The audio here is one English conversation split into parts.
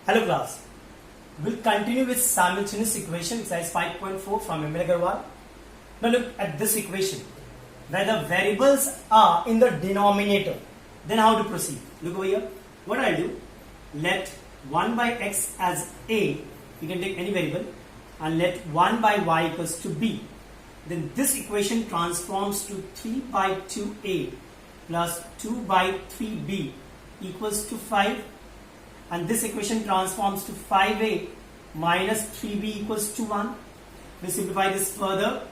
Hello class, we'll continue with simultaneous equation exercise 5.4 from Emil Agarwal. Now look at this equation where the variables are in the denominator. Then how to proceed? Look over here. What I'll do, let 1 by x as a, you can take any variable, and let 1 by y equals to b. Then this equation transforms to 3 by 2a plus 2 by 3b equals to 5. And this equation transforms to 5a minus 3b equals to 1. We simplify this further.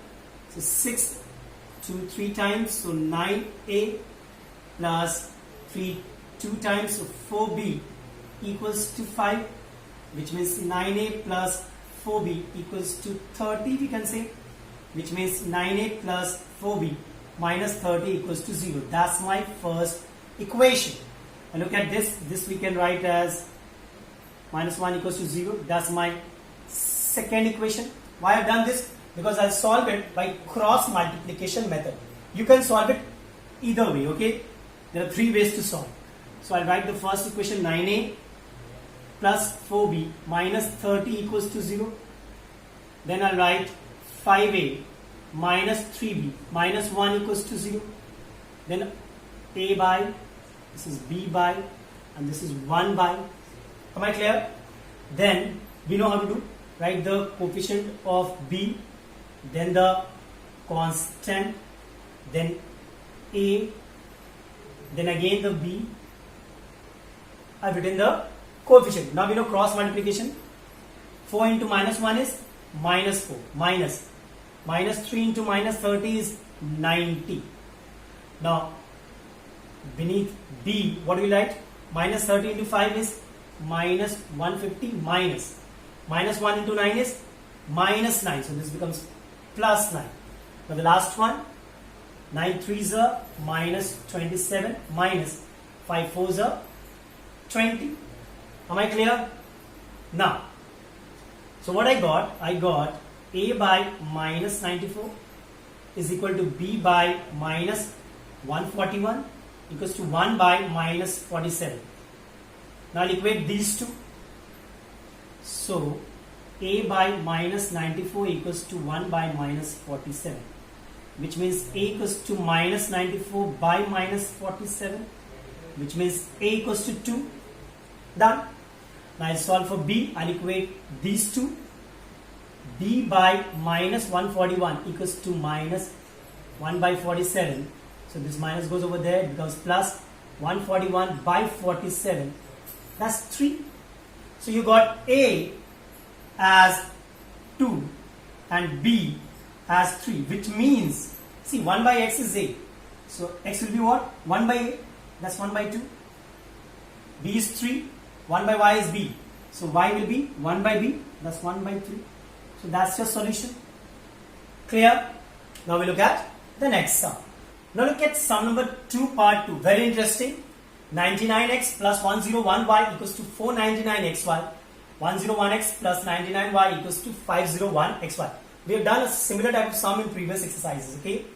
So 6 to 3 times, so 9a plus 3 2 times, so 4b equals to 5, which means 9a plus 4b equals to 30, we can say, which means 9a plus 4b minus 30 equals to 0. That's my first equation. And look at this we can write as minus 1 equals to 0. That's my second equation. Why I've done this? Because I'll solve it by cross multiplication method. You can solve it either way, okay? There are 3 ways to solve. So I'll write the first equation 9a plus 4b minus 30 equals to 0. Then I'll write 5a minus 3b minus 1 equals to 0. Then a by, this is b by, and this is 1 by. Am I clear? Then we know how to do. Write the coefficient of b, then the constant, then a, then again the b. I've written the coefficient. Now we know cross multiplication. 4 into minus 1 is minus 4. Minus 3 into minus 30 is 90. Now beneath b, what do we write? Minus 30 into 5 is minus 150 minus 1 into 9 is minus 9. So this becomes plus 9. Now the last one, 9 3s are minus 27 minus 5 4s are 20. Am I clear? Now, so what I got a by minus 94 is equal to b by minus 141 equals to 1 by minus 47. Now I'll equate these two. So a by minus 94 equals to 1 by minus 47, which means a equals to minus 94 by minus 47, which means a equals to 2. Done. Now I'll solve for b. I'll equate these two. b by minus 141 equals to minus 1 by 47. So this minus goes over there, it becomes plus 141 by 47. That's 3. So you got a as 2 and b as 3, which means, see, 1 by x is a. So x will be what? 1 by a. That's 1 by 2. b is 3. 1 by y is b. So y will be 1 by b. That's 1 by 3. So that's your solution. Clear? Now we look at the next sum. Now look at sum number 2 part 2. Very interesting. 99x plus 101y equals to 499xy. 101x plus 99y equals to 501xy. We have done a similar type of sum in previous exercises. Okay.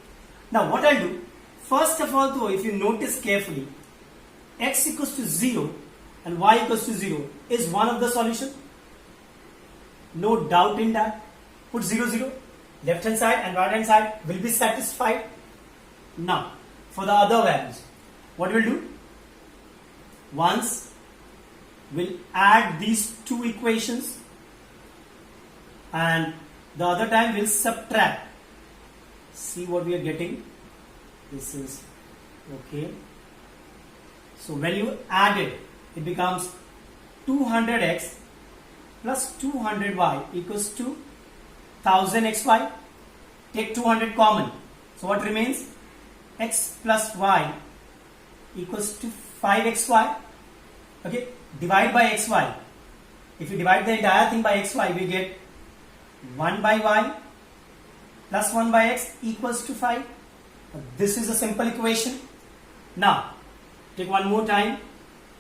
Now what I'll do, first of all though, if you notice carefully, x equals to 0 and y equals to 0 is one of the solution. No doubt in that. Put 0 0. Left hand side and right hand side will be satisfied. Now for the other values, what we'll do? Once we'll add these two equations and the other time we'll subtract. See what we are getting. This is okay. So when you add it, it becomes 200x plus 200y equals to 1000xy. Take 200 common. So what remains? X plus y equals to 5xy. Okay, divide by xy. If you divide the entire thing by xy, we get 1 by y plus 1 by x equals to 5. This is a simple equation. Now, take one more time.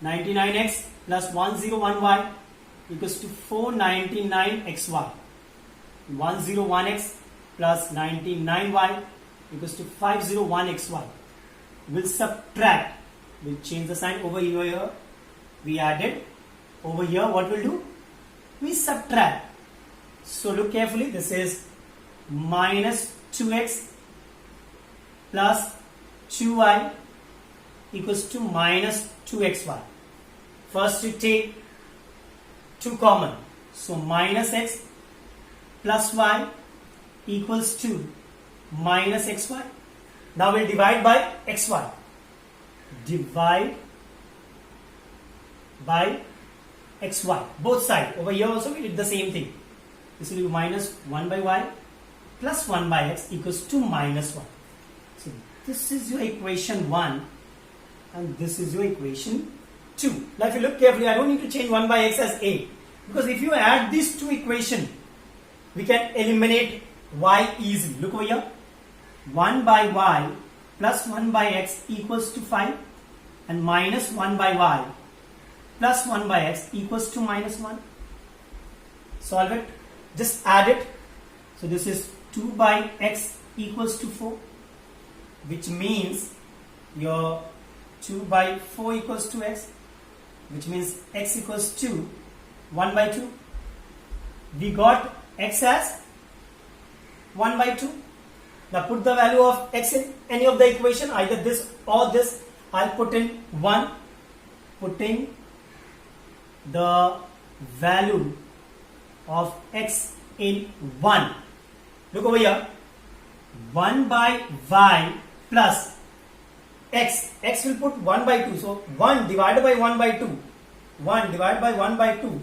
99x plus 101y equals to 499xy. 101x plus 99y equals to 501xy. We'll subtract. We'll change the sign over here. We added Over here, what we'll do? We subtract. So look carefully. This is minus 2x plus 2y equals to minus 2xy. First you take 2 common. So minus x plus y equals to minus xy. Now we'll divide by xy. Divide by xy. Both sides. Over here also we did the same thing. This will be minus 1 by y plus 1 by x equals to minus 1. So this is your equation 1 and this is your equation 2. Now if you look carefully, I don't need to change 1 by x as a, because if you add these two equations, we can eliminate y easily. Look over here. 1 by y plus 1 by x equals to 5 and minus 1 by y plus 1 by x equals to minus 1. Solve it. Just add it. So this is 2 by x equals to 4, which means your 2 by 4 equals to x, which means x equals to 1 by 2. We got x as 1 by 2. Now put the value of x in any of the equation, either this or this. I'll put in 1, putting the value of x in 1. Look over here. 1 by y plus x. X will put 1 by 2. So 1 divided by 1 by 2. 1 divided by 1 by 2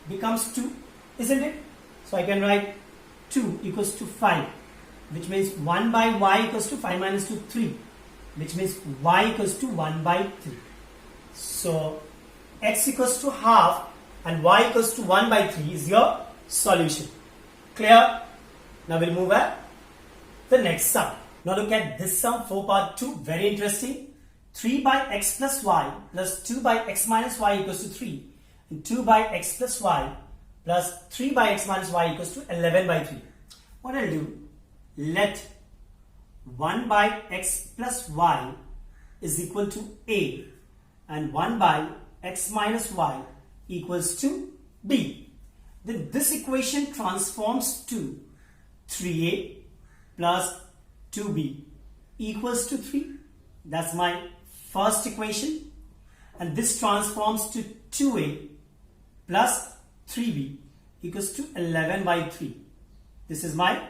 becomes 2, isn't it? So I can write 2 equals to 5, which means 1 by y equals to 5 minus 2, 3, which means y equals to 1 by 3. So x equals to half and y equals to 1 by 3 is your solution. Clear? Now we'll move at the next sum. Now look at this sum, 4 part 2, very interesting. 3 by x plus y plus 2 by x minus y equals to 3, and 2 by x plus y plus 3 by x minus y equals to 11 by 3. What I'll do, let 1 by x plus y is equal to a and 1 by x minus y equals to b. Then this equation transforms to 3a plus 2b equals to 3. That's my first equation. And this transforms to 2a plus 3b equals to 11 by 3. This is my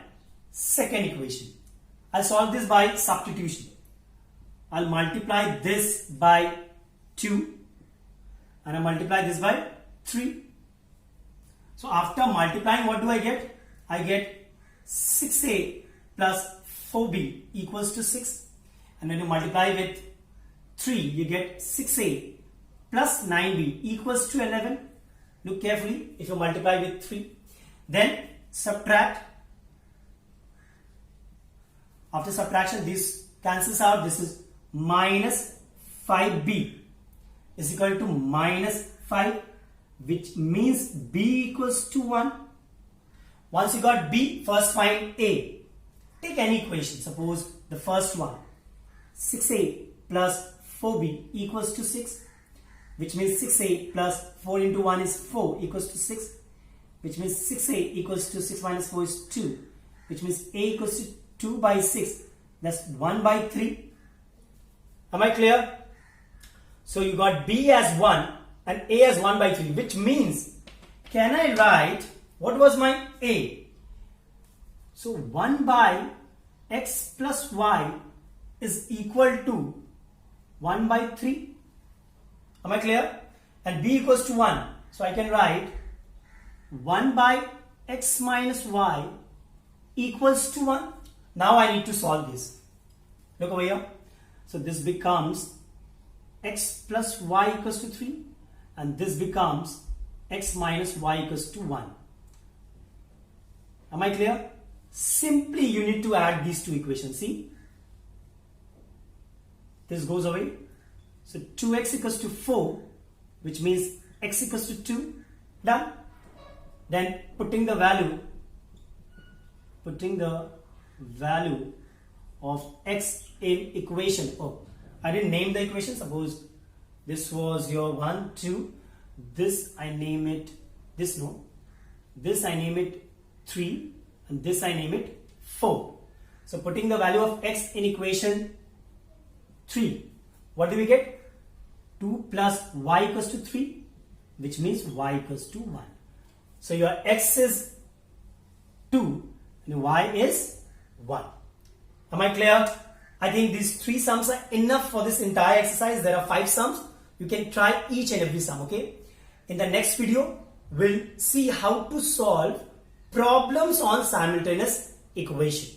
second equation. I'll solve this by substitution. I'll multiply this by 2 and I multiply this by 3. So after multiplying, what do I get? I get 6a plus 4b equals to 6. And when you multiply with 3, you get 6a plus 9b equals to 11. Look carefully if you multiply with 3. Then subtract. After subtraction, this cancels out. This is minus 5b is equal to minus 5, which means b equals to 1. Once you got b, first find a. Take any equation. Suppose the first one, 6a plus 4b equals to 6, which means 6a plus 4 into 1 is 4 equals to 6, which means 6a equals to 6 minus 4 is 2, which means a equals to 2 by 6, that's 1 by 3. Am I clear? So you got b as 1 and a as 1 by 3, which means, can I write, what was my a? So 1 by x plus y is equal to 1 by 3. Am I clear? And b equals to 1. So I can write 1 by x minus y equals to 1. Now I need to solve this. Look over here. So this becomes x plus y equals to 3 and this becomes x minus y equals to 1. Am I clear? Simply you need to add these two equations. See? This goes away. So 2x equals to 4, which means x equals to 2. Done. Then putting the value of x in equation. Oh, I didn't name the equation. Suppose this was your 1, 2. this I name it, this no, this I name it 3 and this I name it 4. So putting the value of x in equation 3, what do we get? 2 plus y equals to 3, which means y equals to 1. So your x is 2 and y is 1. Am I clear? I think these 3 sums are enough for this entire exercise. There are 5 sums. You can try each and every sum, okay? In the next video, we'll see how to solve problems on simultaneous equation.